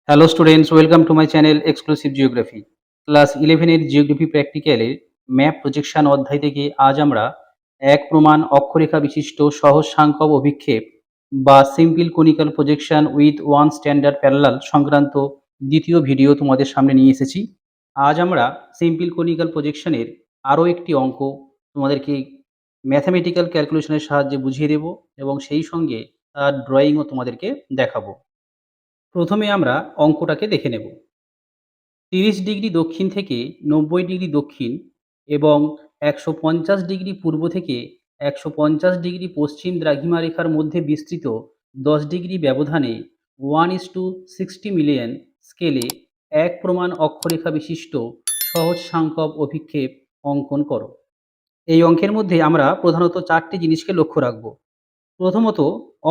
Hello students, welcome to my channel exclusive geography. Class 11 এর geography প্র্যাকটিক্যালের map projection অধ্যায় থেকে আজ আমরা এক প্রমাণ অক্ষরেখা বিশিষ্ট সহজ সাংখ্যক অভিক্ষেপ বা simple conical projection with one standard parallel সংক্রান্ত দ্বিতীয় ভিডিও তোমাদের সামনে নিয়ে এসেছি। আজ আমরা সিম্পল কোনিক্যাল প্রজেকশনের আরও একটি অঙ্ক তোমাদেরকে ম্যাথামেটিক্যাল ক্যালকুলেশনের সাহায্যে বুঝিয়ে দেব এবং সেই সঙ্গে তার ড্রয়িংও তোমাদেরকে দেখাবো। প্রথমে আমরা অঙ্কটাকে দেখে নেব। ৩০ ডিগ্রি দক্ষিণ থেকে ৯০ ডিগ্রি দক্ষিণ এবং ১৫০ ডিগ্রি পূর্ব থেকে ১৫০ ডিগ্রি পশ্চিম দ্রাঘিমারেখার মধ্যে বিস্তৃত ১০ ডিগ্রি ব্যবধানে 1:60 মিলিয়ন স্কেলে এক প্রমাণ অক্ষরেখা বিশিষ্ট সহজ সাংখ্যক অভিক্ষেপ অঙ্কন করো। এই অঙ্কের মধ্যে আমরা প্রধানত ৪টি জিনিসকে লক্ষ্য রাখব। প্রথমত,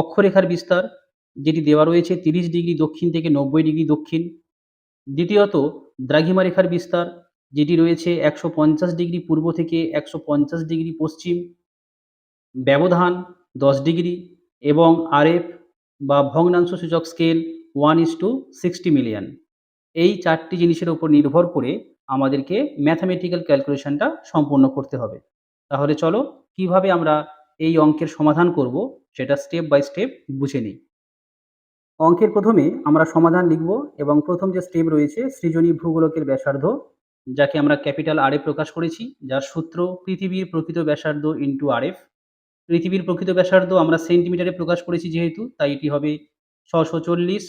অক্ষরেখার বিস্তার, যেটি দেওয়া রয়েছে ৩০ ডিগ্রি দক্ষিণ থেকে ৯০ ডিগ্রি দক্ষিণ। দ্বিতীয়ত, দ্রাঘিমা রেখার বিস্তার, যেটি রয়েছে ১৫০ ডিগ্রি পূর্ব থেকে ১৫০ ডিগ্রি পশ্চিম। ব্যবধান ১০ ডিগ্রি এবং আরএফ বা ভগ্নাংশ সূচক স্কেল 1:60 মিলিয়ন। এই ৪টি জিনিসের উপর নির্ভর করে আমাদেরকে ম্যাথামেটিক্যাল ক্যালকুলেশনটা সম্পূর্ণ করতে হবে। তাহলে চলো কিভাবে আমরা এই অঙ্কের সমাধান করব সেটা স্টেপ বাই স্টেপ বুঝে নিই। অঙ্কের প্রথমে আমরা সমাধান লিখব এবং প্রথম যে স্টেপ রয়েছে সৃজনী ভূগোলকের ব্যাসার্ধ, যাকে আমরা ক্যাপিটাল আর এ প্রকাশ করেছি, যার সূত্র পৃথিবীর প্রকৃত ব্যাসার্ধ ইন্টু আর এফ। পৃথিবীর প্রকৃত ব্যাসার্ধ আমরা সেন্টিমিটারে প্রকাশ করেছি যেহেতু, তাই এটি হবে ৬৪০,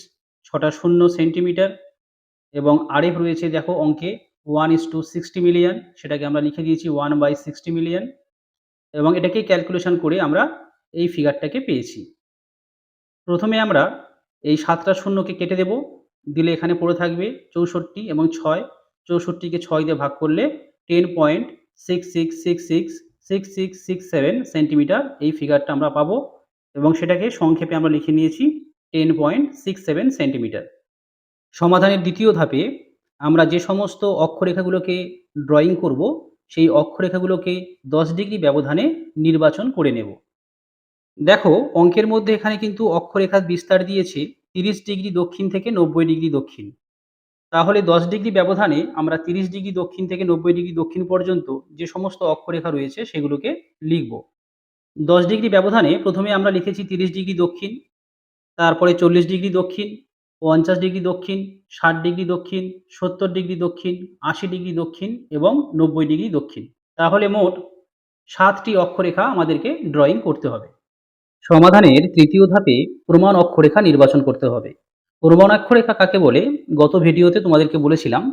৬টা শূন্য সেন্টিমিটার। এবং আর এফ রয়েছে দেখো অঙ্কে 1:60 মিলিয়ন, সেটাকে আমরা লিখে দিয়েছি 1/60 মিলিয়ন এবং এটাকে ক্যালকুলেশন করে আমরা এই ফিগারটাকে পেয়েছি। প্রথমে আমরা এই ৭টা শূন্যকে কেটে দেব, দিলে এখানে পড়ে থাকবে ৬৪ এবং ৬। ৬৪কে ৬ দিয়ে ভাগ করলে 10.66666667 সেন্টিমিটার এই ফিগারটা আমরা পাবো এবং সেটাকে সংক্ষেপে আমরা লিখে নিয়েছি 10.67 সেন্টিমিটার। সমাধানের দ্বিতীয় ধাপে আমরা যে সমস্ত অক্ষরেখাগুলোকে ড্রয়িং করব, সেই অক্ষরেখাগুলোকে ১০ ডিগ্রি ব্যবধানে নির্বাচন করে নেব। দেখো অঙ্কের মধ্যে এখানে কিন্তু অক্ষরেখার বিস্তার দিয়েছে ৩০ ডিগ্রি দক্ষিণ থেকে ৯০ ডিগ্রি দক্ষিণ। তাহলে ১০ ডিগ্রি ব্যবধানে আমরা ৩০ ডিগ্রি দক্ষিণ থেকে ৯০ ডিগ্রি দক্ষিণ পর্যন্ত যে সমস্ত অক্ষরেখা রয়েছে সেগুলোকে লিখব। ১০ ডিগ্রি ব্যবধানে প্রথমে আমরা লিখেছি ৩০ ডিগ্রি দক্ষিণ, তারপরে ৪০ ডিগ্রি দক্ষিণ, ৫০ ডিগ্রি দক্ষিণ, ৬০ ডিগ্রি দক্ষিণ, ৭০ ডিগ্রি দক্ষিণ, ৮০ ডিগ্রি দক্ষিণ এবং ৯০ ডিগ্রি দক্ষিণ। তাহলে মোট ৭টি অক্ষরেখা আমাদেরকে ড্রয়িং করতে হবে। সমাধানের তৃতীয় ধাপে প্রমাণ অক্ষরেখা নির্বাচন করতে হবে। প্রমাণ অক্ষরেখা কাকে বলে? গত ভিডিওতে তোমাদেরকে বলেছিলাম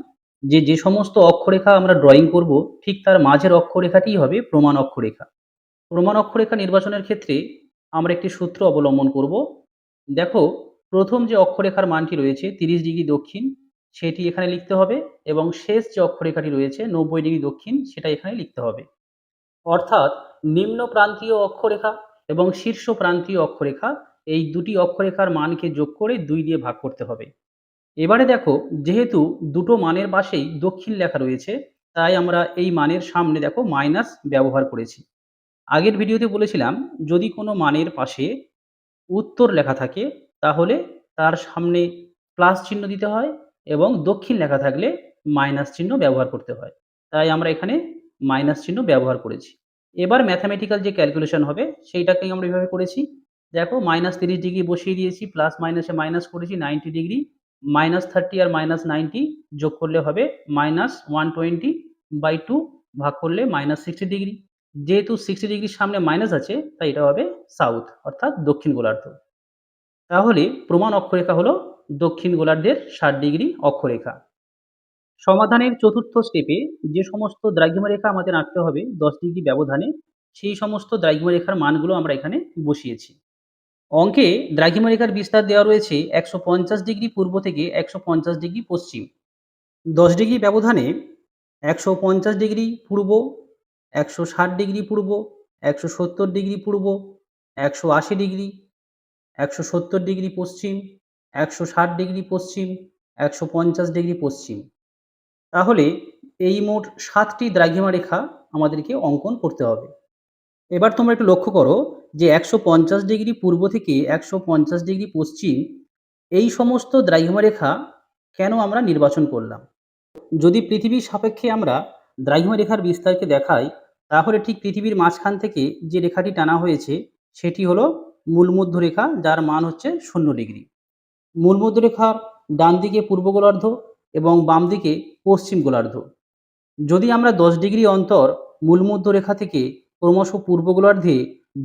যে যে সমস্ত অক্ষরেখা আমরা ড্রয়িং করব ঠিক তার মাঝের অক্ষরেখাটিই হবে প্রমাণ অক্ষরেখা। প্রমাণ অক্ষরেখা নির্বাচনের ক্ষেত্রে আমরা একটি সূত্র অবলম্বন করব। দেখো প্রথম যে অক্ষরেখার মানটি রয়েছে ৩০ ডিগ্রি দক্ষিণ, সেটি এখানে লিখতে হবে এবং শেষ যে অক্ষরেখাটি রয়েছে ৯০ ডিগ্রি দক্ষিণ, সেটা এখানে লিখতে হবে। অর্থাৎ নিম্ন প্রান্তীয় অক্ষরেখা এবং শীর্ষ প্রান্তীয় অক্ষরেখা, এই দুটি অক্ষরেখার মানকে যোগ করে ২ দিয়ে ভাগ করতে হবে। এবারে দেখো যেহেতু দুটো মানের পাশেই দক্ষিণ লেখা রয়েছে, তাই আমরা এই মানের সামনে দেখো মাইনাস ব্যবহার করেছি। আগের ভিডিওতে বলেছিলাম যদি কোনো মানের পাশে উত্তর লেখা থাকে তাহলে তার সামনে প্লাস চিহ্ন দিতে হয় এবং দক্ষিণ লেখা থাকলে মাইনাস চিহ্ন ব্যবহার করতে হয়। তাই আমরা এখানে মাইনাস চিহ্ন ব্যবহার করেছি। এবার ম্যাথামেটিক্যাল যে ক্যালকুলেশন হবে সেইটাকেই আমরা এভাবে করেছি। দেখো -৩০ ডিগ্রি বসিয়ে দিয়েছি, প্লাস মাইনাসে মাইনাস করেছি 90 ডিগ্রি, -30 আর -90 যোগ করলে হবে -120/2 ভাগ করলে -60 ডিগ্রি। যেহেতু 60 ডিগ্রির সামনে মাইনাস আছে তাই এটা হবে সাউথ অর্থাৎ দক্ষিণ গোলার্ধ। তাহলে প্রমাণ অক্ষরেখা হলো দক্ষিণ গোলার্ধের ৬০ ডিগ্রি অক্ষরেখা। সমাধানের চতুর্থ স্টেপে যে সমস্ত দ্রাঘিমা রেখা আমাদের আঁকতে হবে ১০ ডিগ্রি ব্যবধানে, সেই সমস্ত দ্রাঘিমা রেখার মানগুলো আমরা এখানে বসিয়েছি। অঙ্কে দ্রাঘিমা রেখার বিস্তার দেওয়া রয়েছে ১৫০ ডিগ্রি পূর্ব থেকে ১৫০ ডিগ্রি পশ্চিম। ১০ ডিগ্রি ব্যবধানে ১৫০ ডিগ্রি পূর্ব, ১৬০ ডিগ্রি পূর্ব, ১৭০ ডিগ্রি পূর্ব, ১৮০ ডিগ্রি, ১৭০ ডিগ্রি পশ্চিম, ১৬০ ডিগ্রি পশ্চিম, ১৫০ ডিগ্রি পশ্চিম। তাহলে এই মোট ৭টি দ্রাঘিমা রেখা আমাদেরকে অঙ্কন করতে হবে। এবার তোমরা একটু লক্ষ্য করো যে ১৫০ ডিগ্রি পূর্ব থেকে ১৫০ ডিগ্রি পশ্চিম, এই সমস্ত দ্রাঘিমা রেখা কেন আমরা নির্বাচন করলাম। যদি পৃথিবীর সাপেক্ষে আমরা দ্রাঘিমা রেখার বিস্তারকে দেখাই, তাহলে ঠিক পৃথিবীর মাঝখান থেকে যে রেখাটি টানা হয়েছে সেটি হলো মূলমধ্য রেখা, যার মান হচ্ছে 0 ডিগ্রি। মূলমধ্য রেখার ডান দিকে পূর্ব গোলার্ধ এবং বাম দিকে পশ্চিম গোলার্ধ। যদি আমরা 10 ডিগ্রি অন্তর মূলমধ্য রেখা থেকে ক্রমশ পূর্ব গোলার্ধে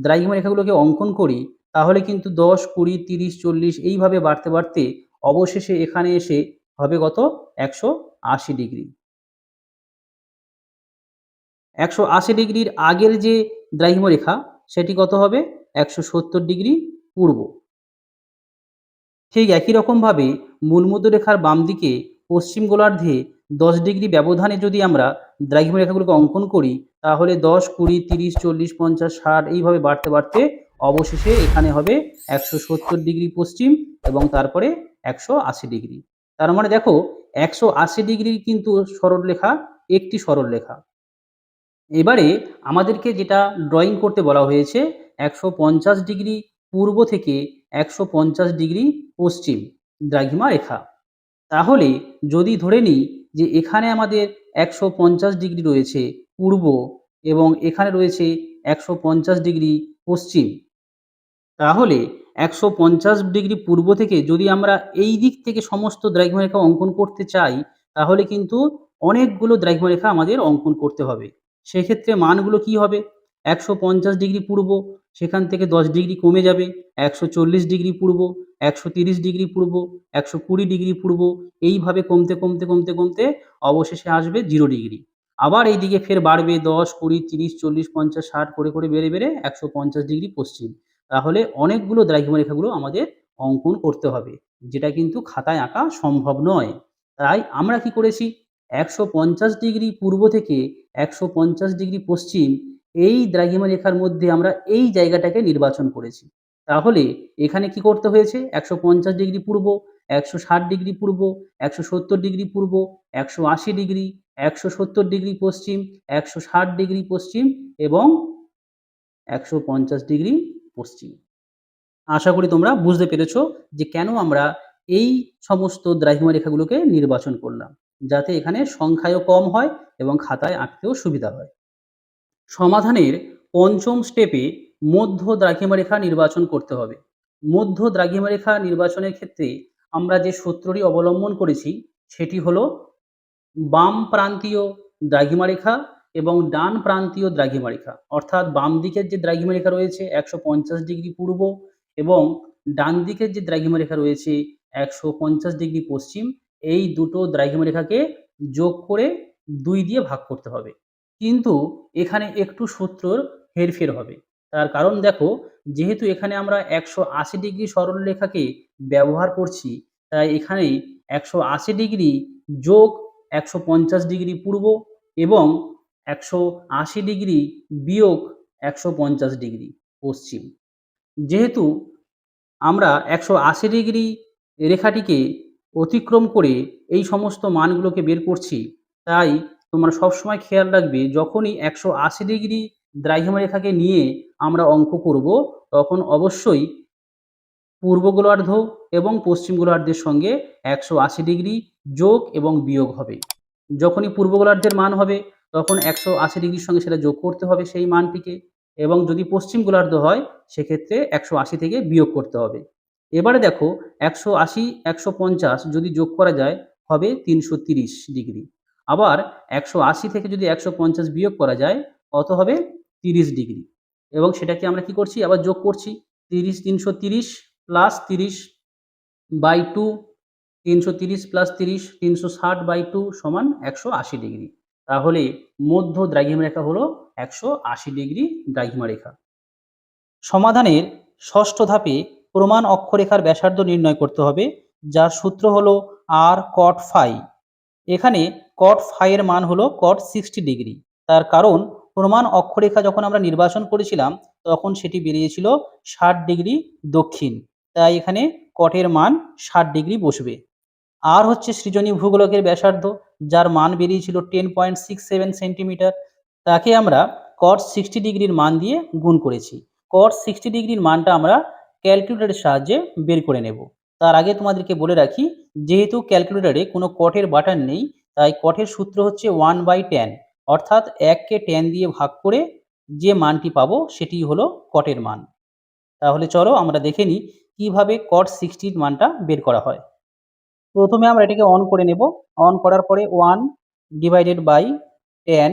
দ্রাঘিমা রেখাগুলোকে অঙ্কন করি, তাহলে কিন্তু 10, 20, 30, 40 এইভাবে বাড়তে বাড়তে অবশেষে এখানে এসে হবে কত? 180 ডিগ্রি। 180 ডিগ্রির আগের যে দ্রাঘিমা রেখা সেটি কত হবে? 170 ডিগ্রি পূর্ব। ঠিক একই রকমভাবে মূলমধ্য রেখার বাম দিকে পশ্চিম গোলার্ধে 10 ডিগ্রি ব্যবধানে যদি আমরা দ্রাঘিমা রেখাগুলোকে অঙ্কন করি, তাহলে 10, 20, 30, 40, 50, 60 এইভাবে বাড়তে বাড়তে অবশেষে এখানে হবে 170 ডিগ্রি পশ্চিম এবং তারপরে 180 ডিগ্রি। তার মানে দেখো, 180 ডিগ্রির কিন্তু সরলরেখা একটি সরলরেখা। এবারে আমাদেরকে যেটা ড্রয়িং করতে বলা হয়েছে, 150 ডিগ্রি পূর্ব থেকে 150 ডিগ্রি পশ্চিম দ্রাঘিমা রেখা। তাহলে যদি ধরে নিই যে এখানে আমাদের 150 ডিগ্রি রয়েছে পূর্ব এবং এখানে রয়েছে 150 ডিগ্রি পশ্চিম, তাহলে 150 ডিগ্রি পূর্ব থেকে যদি আমরা এই দিক থেকে সমস্ত দ্রাঘিমা রেখা অঙ্কন করতে চাই, তাহলে কিন্তু অনেকগুলো দ্রাঘিমা রেখা আমাদের অঙ্কন করতে হবে। সেক্ষেত্রে মানগুলো কি হবে? 150 ডিগ্রি পূর্ব, সেখান থেকে 10 ডিগ্রি কমে যাবে, 140 ডিগ্রি পূর্ব, 130 ডিগ্রি পূর্ব, 120 ডিগ্রি পূর্ব, এইভাবে কমতে কমতে কমতে কমতে অবশেষে আসবে 0 ডিগ্রি। আবার এইদিকে ফের বাড়বে 10, 20, 30, 40, 50, 60 করে বেড়ে বেড়ে 150 ডিগ্রি পশ্চিম। তাহলে অনেকগুলো দ্রাঘিমা রেখাগুলো আমাদের অঙ্কন করতে হবে, যেটা কিন্তু খাতায় আঁকা সম্ভব নয়। তাই আমরা কি করেছি, 150 ডিগ্রি পূর্ব থেকে 150 ডিগ্রি পশ্চিম এই দ্রাঘিমা রেখার মধ্যে আমরা এই জায়গাটাকে নির্বাচন করেছি। তাহলে এখানে কি করতে হয়েছে? 150 ডিগ্রি পূর্ব, 160 ডিগ্রি পূর্ব, 170 ডিগ্রি পূর্ব, 180 ডিগ্রি, 170 ডিগ্রি পশ্চিম, 160 ডিগ্রি পশ্চিম এবং 150 ডিগ্রি পশ্চিম। আশা করি তোমরা বুঝতে পেরেছো যে কেন আমরা এই সমস্ত দ্রাঘিমা রেখাগুলোকে নির্বাচন করলাম, যাতে এখানে সংখ্যায়ও কম হয় এবং খাতায় আঁকতেও সুবিধা হয়। সমাধানের পঞ্চম স্টেপে মধ্য দ্রাঘিমা রেখা নির্বাচন করতে হবে। মধ্য দ্রাঘিমা রেখা নির্বাচনের ক্ষেত্রে আমরা যে সূত্রটি অবলম্বন করেছি সেটি হলো বাম প্রান্তীয় দ্রাঘিমা রেখা এবং ডান প্রান্তীয় দ্রাঘিমা রেখা। অর্থাৎ বাম দিকের যে দ্রাঘিমা রেখা রয়েছে 150 ডিগ্রি পূর্ব এবং ডান দিকের যে দ্রাঘিমা রেখা রয়েছে 150 ডিগ্রি পশ্চিম, এই দুটো দ্রাঘিমা রেখাকে যোগ করে 2 দিয়ে ভাগ করতে হবে। কিন্তু এখানে একটু সূত্রর হেরফের হবে। তার কারণ দেখো, যেহেতু এখানে আমরা 180 ডিগ্রি সরলরেখাকে ব্যবহার করছি, তাই এখানে 180 ডিগ্রি যোগ 150 ডিগ্রি পূর্ব এবং 180 ডিগ্রি বিয়োগ 150 ডিগ্রি পশ্চিম। যেহেতু আমরা 180 ডিগ্রি রেখাটিকে অতিক্রম করে এই সমস্ত মানগুলোকে বের করছি, তাই তোমরা সবসময় খেয়াল রাখবে, যখনই 180 ডিগ্রি দ্রাঘিমা রেখাকে নিয়ে আমরা অঙ্ক করব, তখন অবশ্যই পূর্ব গোলার্ধ এবং পশ্চিম গোলার্ধের সঙ্গে 180 ডিগ্রি যোগ এবং বিয়োগ হবে। যখনই পূর্ব গোলার্ধের মান হবে, তখন 180 ডিগ্রির সঙ্গে সেটা যোগ করতে হবে সেই মানটিকে, এবং যদি পশ্চিম গোলার্ধ হয় সেক্ষেত্রে 180 থেকে বিয়োগ করতে হবে। এবারে দেখো, 180, 150 যদি যোগ করা যায় হবে 330 ডিগ্রি। আবার 180 থেকে যদি 150 বিয়োগ করা যায় কত হবে? 30 ডিগ্রি। এবং সেটাকে আমরা কি করছি? আবার যোগ করছি। 330 প্লাস 30/2, 330 প্লাস 30, 360/2 সমান 180 ডিগ্রি। তাহলে মধ্য দ্রাঘিমা রেখা হলো 180 ডিগ্রি দ্রাঘিমা রেখা। সমাধানের ষষ্ঠ ধাপে প্রমাণ অক্ষরেখার ব্যাসার্ধ নির্ণয় করতে হবে, যার সূত্র হলো r cot phi। এখানে cot phi এর মান হলো cot 60 ডিগ্রি। তার কারণ প্রমাণ অক্ষরেখা যখন আমরা নির্বাচন করেছিলাম তখন সেটি বেরিয়েছিল 60 ডিগ্রি দক্ষিণ, তাই এখানে cot এর মান 60 ডিগ্রি বসবে। আর হচ্ছে সৃজনী ভূগোলকের ব্যাসার্ধ, যার মান বেরিয়েছিল 10.67 সেন্টিমিটার। তাকে আমরা cot 60 ডিগ্রির মান দিয়ে গুণ করেছি। cot 60 ডিগ্রির মানটা আমরা ক্যালকুলেটরের সাহায্যে বের করে নেব। তার আগে তোমাদেরকে বলে রাখি, যেহেতু ক্যালকুলেটরে কোনো কটের বাটন নেই, তাই কটের সূত্র হচ্ছে 1/10, অর্থাৎ 1 কে 10 দিয়ে ভাগ করে যে মানটি পাবো সেটিই হলো কটের মান। তাহলে চলো আমরা দেখে নিই কিভাবে cot 60 র মানটা বের করা হয়। প্রথমে আমরা এটাকে অন করে নেব। অন করার পরে 1/10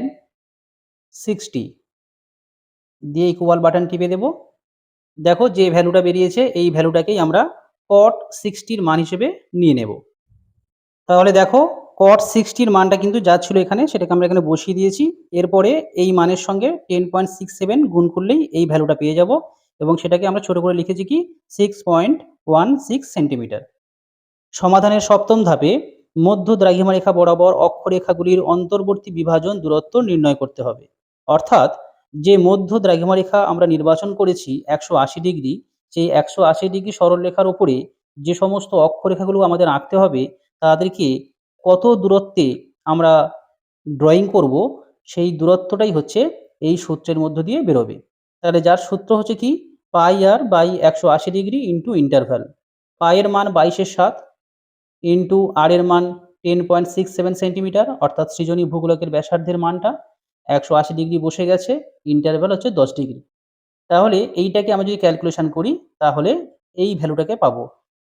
60 দিয়ে ইকুয়াল বাটন টিপে দেব। দেখো যে ভ্যালুটা বেরিয়েছে এই ভ্যালুটাকেই আমরা cot 60 র মান হিসেবে নিয়ে নেব। তাহলে দেখো cot 60 র মানটা কিন্তু যা ছিল এখানে সেটাকে আমরা এখানে বসিয়ে দিয়েছি। এরপরে এই মানের সঙ্গে 10.67 গুণ করলেই এই ভ্যালুটা পেয়ে যাব এবং সেটাকে আমরা ছোট করে লিখেছি কি 6.16 সেন্টিমিটার। সমাধানের সপ্তম ধাপে মধ্য দ্রাঘিমা রেখা বরাবর অক্ষরেখাগুলির অন্তর্বর্তী বিভাজন দূরত্ব নির্ণয় করতে হবে। অর্থাৎ যে মধ্য দ্রাঘিমা রেখা আমরা নির্বাচন করেছি 180 ডিগ্রি, সেই 180 ডিগ্রি সরলরেখার উপরে যে সমস্ত অক্ষরেখাগুলো আমাদের আঁকতে হবে তাদেরকে কত দূরত্বে আমরা ড্রয়িং করব, সেই দূরত্বটাই হচ্ছে এই সূত্রের মধ্য দিয়ে বেরোবে। তাহলে যার সূত্র হচ্ছে কি পাই আর বাই 180 ডিগ্রি ইন্টু ইন্টারভ্যাল। পায়ের মান 22/7 ইন্টু আর এর মান 10.67 সেন্টিমিটার, অর্থাৎ সৃজনী ভূগোলকের ব্যাসার্ধের মানটা 180 ডিগ্রি বসে গেছে, ইন্টারভ্যাল হচ্ছে 10 ডিগ্রি। তাহলে এইটাকে আমরা যদি ক্যালকুলেশন করি তাহলে এই ভ্যালুটাকে পাবো।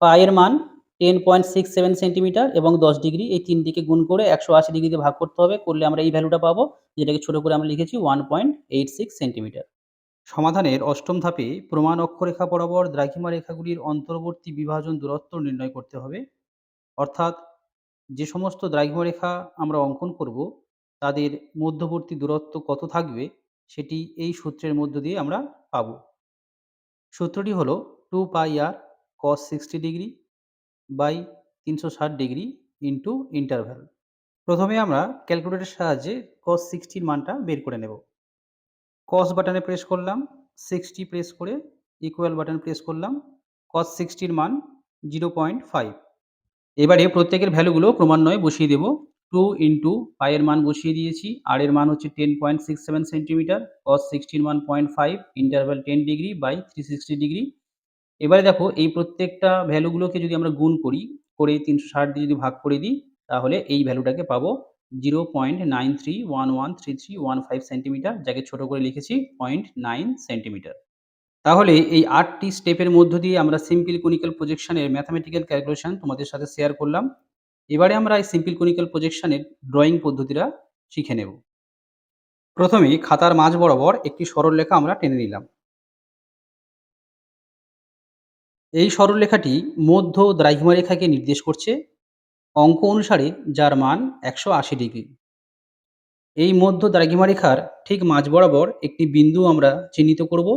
পায়ের মান 10.67 সেন্টিমিটার এবং 10 ডিগ্রি, এই 3 দিকে গুণ করে 180 ডিগ্রিতে ভাগ করতে হবে, করলে আমরা এই ভ্যালুটা পাবো, যেটাকে ছোট করে আমরা লিখেছি 1.86 সেন্টিমিটার। সমাধানের অষ্টম ধাপে প্রমাণ অক্ষরেখা বরাবর দ্রাঘিমা রেখাগুলির অন্তর্বর্তী বিভাজন দূরত্ব নির্ণয় করতে হবে। অর্থাৎ যে সমস্ত দ্রাঘিমা রেখা আমরা অঙ্কন করব তাদের মধ্যবর্তী দূরত্ব কত থাকবে সেটি এই সূত্রের মধ্য দিয়ে আমরা পাব। সূত্রটি হলো 2πr cos 60 degree by 360 degree into interval. প্রথমে আমরা ক্যালকুলেটরের সাহায্যে cos 60 র মানটা বের করে নেব। cos বাটনে প্রেস করলাম, 60 প্রেস করে ইকুয়াল বাটন প্রেস করলাম, cos 60 র মান 0.5। এবারে প্রত্যেকের ভ্যালুগুলো ক্রমান্বয়ে বসিয়ে দেব। 2 ইন্টু পাই এর মান বসিয়ে দিয়েছি, আর এর মান হচ্ছে 10.67 সেন্টিমিটার, cos 60 র মান 0.5, ইন্টারভ্যাল 10 ডিগ্রি বাই 360 ডিগ্রি। এবারে দেখো এই প্রত্যেকটা ভ্যালুগুলোকে যদি আমরা গুণ করি, করে 360 দিয়ে যদি ভাগ করে দিই তাহলে এই ভ্যালুটাকে পাবো 0.93113315 সেন্টিমিটার, যাকে ছোট করে লিখেছি 0.9 সেন্টিমিটার। তাহলে এই ৮টি স্টেপের মধ্য দিয়ে আমরা সিম্পল কনিক্যাল প্রজেকশনের ম্যাথমেটিক্যাল ক্যালকুলেশন তোমাদের সাথে শেয়ার করলাম। এবারে আমরা এই সিম্পল কনিক্যাল প্রজেকশনের ড্রয়িং পদ্ধতিটা শিখে নেব। প্রথমে খাতার মাঝ বরাবর একটি সরলরেখা আমরা টেনে নিলাম। এই সরলরেখাটি মধ্য দ্রাঘিমা রেখাকে নির্দেশ করছে, অঙ্ক অনুসারে যার মান 180 ডিগ্রি। এই মধ্য দ্রাঘিমা রেখার ঠিক মাঝ বরাবর একটি বিন্দু আমরা চিহ্নিত করব,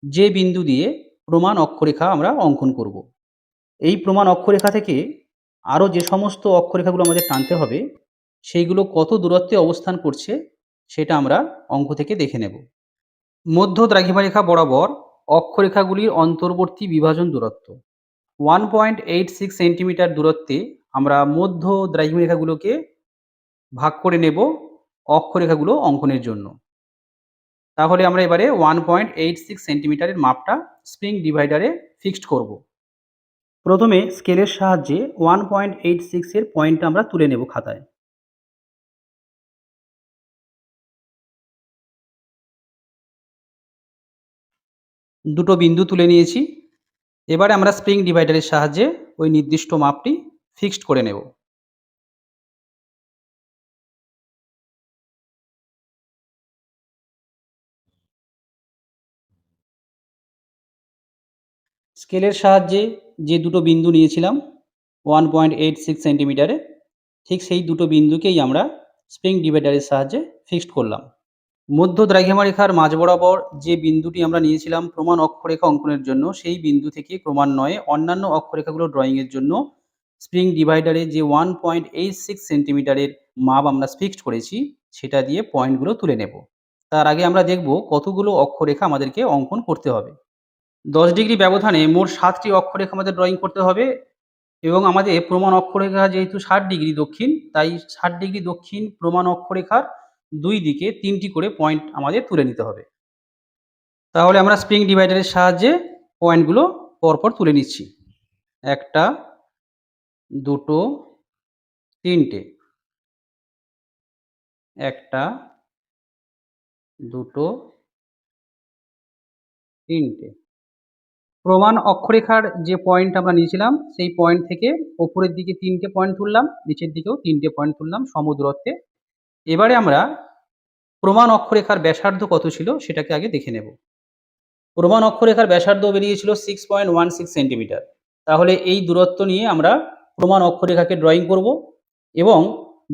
যে বিন্দু দিয়ে প্রমাণ অক্ষরেখা আমরা অঙ্কন করব। এই প্রমাণ অক্ষরেখা থেকে আরও যে সমস্ত অক্ষরেখাগুলো আমাদের টানতে হবে সেইগুলো কত দূরত্বে অবস্থান করছে সেটা আমরা অঙ্ক থেকে দেখে নেব। মধ্য দ্রাঘিমা রেখা বরাবর অক্ষরেখাগুলির অন্তর্বর্তী বিভাজন দূরত্ব 1.86 সেন্টিমিটার দূরত্বে আমরা মধ্য দ্রাঘিমা রেখাগুলোকে ভাগ করে নেব অক্ষরেখাগুলো অঙ্কনের জন্য। তাহলে আমরা এবারে 1.86 সেন্টিমিটারের মাপটা স্প্রিং ডিভাইডারে ফিক্সড করব। প্রথমে স্কেলের সাহায্যে 1.86 এর পয়েন্টটা আমরা তুলে নেব খাতায়। দুটো বিন্দু তুলে নিয়েছি। এবারে আমরা স্প্রিং ডিভাইডারের সাহায্যে ওই নির্দিষ্ট মাপটি ফিক্সড করে নেব। স্কেলের সাহায্যে যে দুটো বিন্দু নিয়েছিলাম 1.86 সেন্টিমিটারে, ঠিক সেই দুটো বিন্দুকেই আমরা স্প্রিং ডিভাইডারের সাহায্যে ফিক্সড করলাম। মধ্য দ্রাঘিমা রেখার মাঝ বরাবর যে বিন্দুটি আমরা নিয়েছিলাম প্রমাণ অক্ষরেখা অঙ্কনের জন্য, সেই বিন্দু থেকে ক্রমান্বয়ে অন্যান্য অক্ষরেখাগুলো ড্রয়িংয়ের জন্য স্প্রিং ডিভাইডারে যে 1.86 সেন্টিমিটারের মাপ আমরা ফিক্সড করেছি সেটা দিয়ে পয়েন্টগুলো তুলে নেব। তার আগে আমরা দেখব কতগুলো অক্ষরেখা আমাদেরকে অঙ্কন করতে হবে। 10 ডিগ্রি ব্যবধানে মোট 7টি অক্ষরেখা আমাদের ড্রয়িং করতে হবে এবং আমাদের প্রমাণ অক্ষরেখা যেহেতু 60 ডিগ্রি দক্ষিণ, তাই 60 ডিগ্রি দক্ষিণ প্রমাণ অক্ষরেখার 2 দিকে 3টি করে পয়েন্ট আমাদের তুলে নিতে হবে। তাহলে আমরা স্প্রিং ডিভাইডারের সাহায্যে পয়েন্টগুলো পরপর তুলে নিচ্ছি। একটা, দুটো, তিনটে। একটা, দুটো, তিনটে। প্রমাণ অক্ষরেখার যে পয়েন্ট আমরা নিয়েছিলাম, সেই পয়েন্ট থেকে ওপরের দিকে ৩ টে পয়েন্ট তুললাম, নিচের দিকেও ৩ টে পয়েন্ট তুললাম সমদূরত্বে। এবারে আমরা প্রমাণ অক্ষরেখার ব্যাসার্ধ কত ছিল সেটাকে আগে দেখে নেব। প্রমাণ অক্ষরেখার ব্যাসার্ধ বেরিয়েছিল 6.16 সেন্টিমিটার। তাহলে এই দূরত্ব নিয়ে আমরা প্রমাণ অক্ষরেখাকে ড্রয়িং করব এবং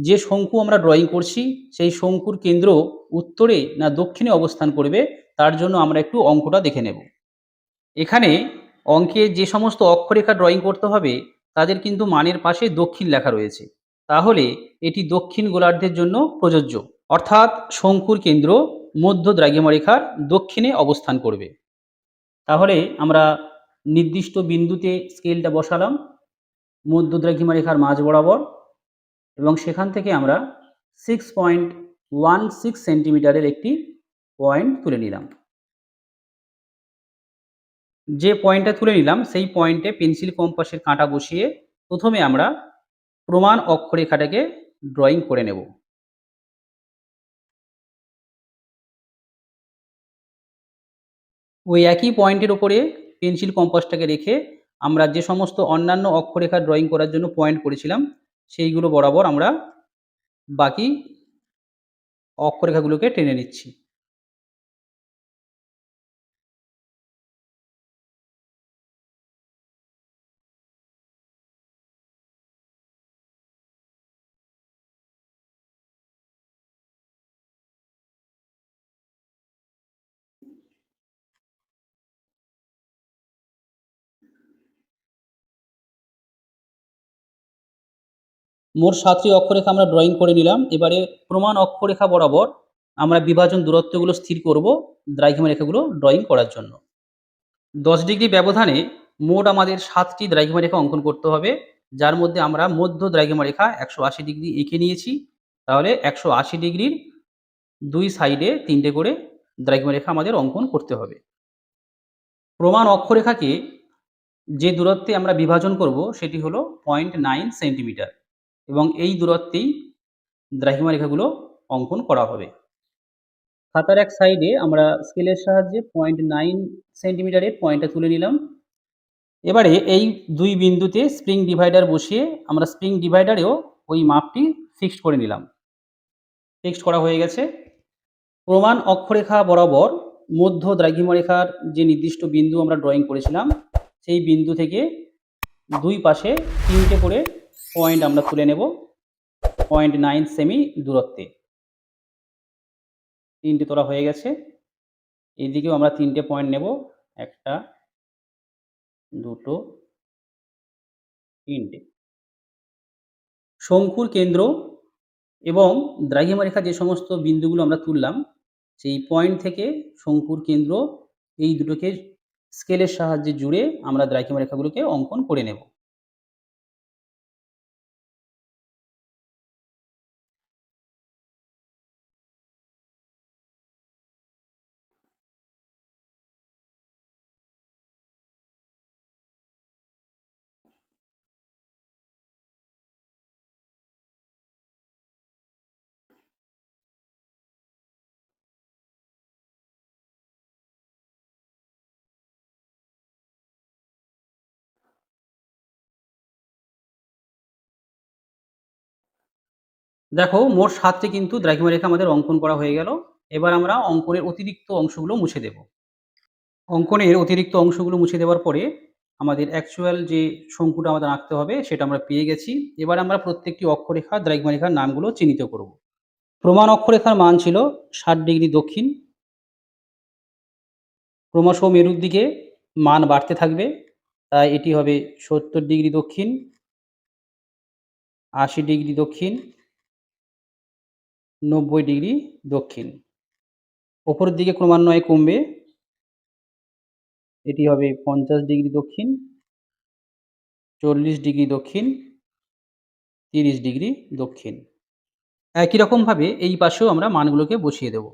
যে শঙ্কু আমরা ড্রয়িং করছি সেই শঙ্কুর কেন্দ্র উত্তরে না দক্ষিণে অবস্থান করবে তার জন্য আমরা একটু অঙ্কটা দেখে নেব। এখানে অঙ্কে যে সমস্ত অক্ষরেখা ড্রয়িং করতে হবে তাদের কিন্তু মানের পাশে দক্ষিণ লেখা রয়েছে। তাহলে এটি দক্ষিণ গোলার্ধের জন্য প্রযোজ্য। অর্থাৎ শঙ্কুর কেন্দ্র মধ্য দ্রাঘিমারেখার দক্ষিণে অবস্থান করবে। তাহলে আমরা নির্দিষ্ট বিন্দুতে স্কেলটা বসালাম মধ্য দ্রাঘিমারেখার মাঝ বরাবর এবং সেখান থেকে আমরা 6.16 সেন্টিমিটারের একটি পয়েন্ট তুলে নিলাম। যে পয়েন্টটা তুলে নিলাম সেই পয়েন্টে পেন্সিল কম্পাসের কাঁটা বসিয়ে প্রথমে আমরা প্রমাণ অক্ষরেখাটাকে ড্রয়িং করে নেব। ওই একই পয়েন্টের উপরে পেন্সিল কম্পাসটাকে রেখে আমরা যে সমস্ত অন্যান্য অক্ষরেখা ড্রয়িং করার জন্য পয়েন্ট করেছিলাম সেইগুলো বরাবর আমরা বাকি অক্ষরেখাগুলোকে টেনে নিচ্ছি। মোট ৭টি অক্ষরেখা আমরা ড্রয়িং করে নিলাম। এবারে প্রমাণ অক্ষরেখা বরাবর আমরা বিভাজন দূরত্বগুলো স্থির করব দ্রাঘিমা রেখাগুলো ড্রয়িং করার জন্য। ১০ ডিগ্রি ব্যবধানে মোট আমাদের ৭টি দ্রাঘিমা রেখা অঙ্কন করতে হবে। যার মধ্যে আমরা মধ্য দ্রাঘিমা রেখা ১৮০ ডিগ্রি এঁকে নিয়েছি। তাহলে ১৮০ ডিগ্রির ২ সাইডে ৩ টে করে দ্রাঘিমা রেখা আমাদের অঙ্কন করতে হবে। প্রমাণ অক্ষরেখাকে যে দূরত্বে আমরা বিভাজন করব সেটি হলো ০.৯ সেন্টিমিটার এবং এই দূরত্বেই দ্রাঘিমা রেখাগুলো অঙ্কন করা হবে। খাতার এক সাইডে আমরা স্কেলের সাহায্যে ০.৯ সেন্টিমিটারের পয়েন্টটা তুলে নিলাম। এবারে এই ২ বিন্দুতে স্প্রিং ডিভাইডার বসিয়ে আমরা স্প্রিং ডিভাইডারেও ওই মাপটি ফিক্সড করে নিলাম। ফিক্সড করা হয়ে গেছে। প্রমাণ অক্ষরেখা বরাবর মধ্য দ্রাঘিমা রেখার যে নির্দিষ্ট বিন্দু আমরা ড্রয়িং করেছিলাম, সেই বিন্দু থেকে ২ পাশে ৩ টে করে পয়েন্ট আমরা তুলে নেব ০.৯ সেমি দূরত্বে। ৩ টে তোলা হয়ে গেছে। এদিকেও আমরা ৩ টে পয়েন্ট নেব। ১ টা, ২ টো, ৩ টে। শঙ্কুর কেন্দ্র এবং দ্রাঘিমা রেখার যে সমস্ত বিন্দুগুলো আমরা তুললাম, সেই পয়েন্ট থেকে শঙ্কুর কেন্দ্র এই দুটোকে স্কেলের সাহায্যে জুড়ে আমরা দ্রাঘিমা রেখাগুলোকে অঙ্কন করে নেব। দেখো মোট ৭ টি কিন্তু দ্রাঘিমা রেখা আমাদের অঙ্কন করা হয়ে গেল। এবার আমরা অঙ্কনের অতিরিক্ত অংশগুলো মুছে দেব। অঙ্কনের অতিরিক্ত অংশগুলো মুছে দেওয়ার পরে আমাদের অ্যাকচুয়াল যে শঙ্কুটা আমাদের আঁকতে হবে সেটা আমরা পেয়ে গেছি। এবার আমরা প্রত্যেকটি অক্ষরেখা, দ্রাঘিমা রেখার নামগুলো চিহ্নিত করব। প্রমাণ অক্ষরেখার মান ছিল ৬০ ডিগ্রি দক্ষিণ। ক্রমশ মেরুর দিকে মান বাড়তে থাকবে। তাই এটি হবে ৭০ ডিগ্রি দক্ষিণ, ৮০ ডিগ্রি দক্ষিণ, ৯০ ডিগ্রি দক্ষিণ। ওপরের দিকে ক্রমান্বয়ে কমবে। এটি হবে ৫০ ডিগ্রি দক্ষিণ, ৪০ ডিগ্রি দক্ষিণ, ৩০ ডিগ্রি দক্ষিণ। একই রকমভাবে এই পাশেও আমরা মানগুলোকে বসিয়ে দেব।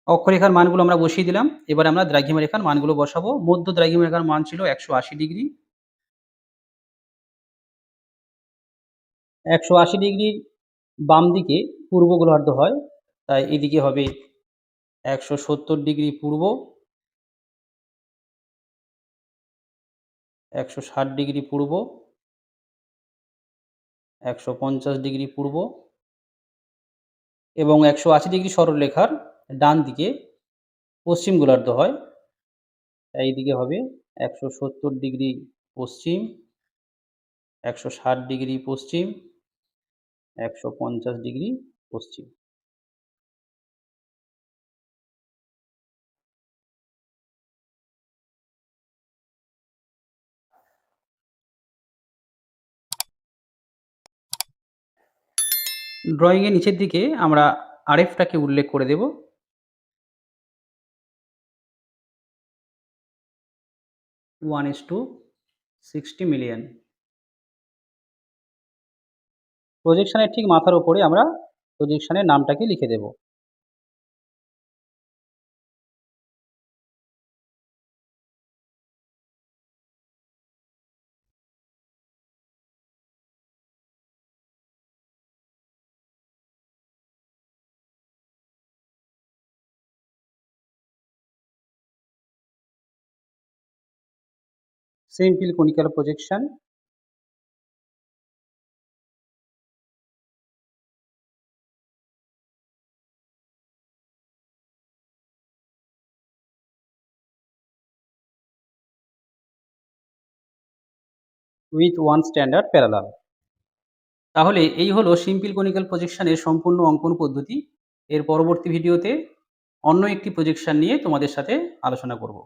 অক্ষরেখার মানগুলো আমরা বসিয়ে দিলাম। এবার আমরা দ্রাঘিমা রেখার মানগুলো বসাবো। মধ্য দ্রাঘিমা রেখার মান ছিল ১৮০ ডিগ্রি। ১৮০ ডিগ্রির বাম দিকে পূর্ব গোলার্ধ হয়। তাই এদিকে হবে ১৭০ ডিগ্রি পূর্ব, ১৬০ ডিগ্রি পূর্ব, ১৫০ ডিগ্রি পূর্ব এবং ১৮০ ডিগ্রি সরলরেখার ডান দিকে পশ্চিম গোলার্ধ হয়। তাই এইদিকে হবে ১৭০ ডিগ্রি পশ্চিম, ১৬০ ডিগ্রি পশ্চিম, ১৫০ ডিগ্রি পশ্চিম। ড্রয়িং এর নিচের দিকে আমরা আরএফটাকে উল্লেখ করে দেব। 1:60 মিলিয়ন। প্রজেকশনের ঠিক মাথার উপরে আমরা প্রজেকশনের নামটাকে লিখে দেব। Simple conical projection with one standard parallel. তাহলে এই হলো সিম্পল কনিক্যাল প্রজেকশনের সম্পূর্ণ অঙ্কন পদ্ধতি। এর পরবর্তী ভিডিওতে অন্য একটি প্রজেকশন নিয়ে তোমাদের সাথে আলোচনা করব।